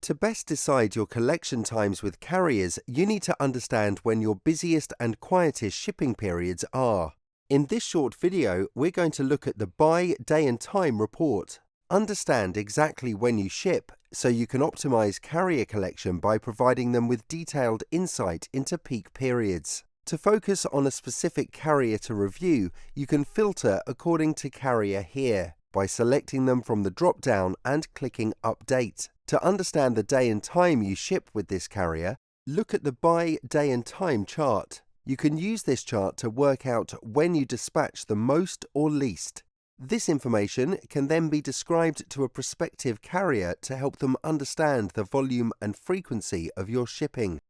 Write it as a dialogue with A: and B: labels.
A: To best decide your collection times with carriers, you need to understand when your busiest and quietest shipping periods are. In this short video, we're going to look at the Buy Day and Time report. Understand exactly when you ship so you can optimize carrier collection by providing them with detailed insight into peak periods. To focus on a specific carrier to review, you can filter according to carrier here by selecting them from the drop-down and clicking Update. To understand the day and time you ship with this carrier, look at the Buy Day and Time chart. You can use this chart to work out when you dispatch the most or least. This information can then be described to a prospective carrier to help them understand the volume and frequency of your shipping.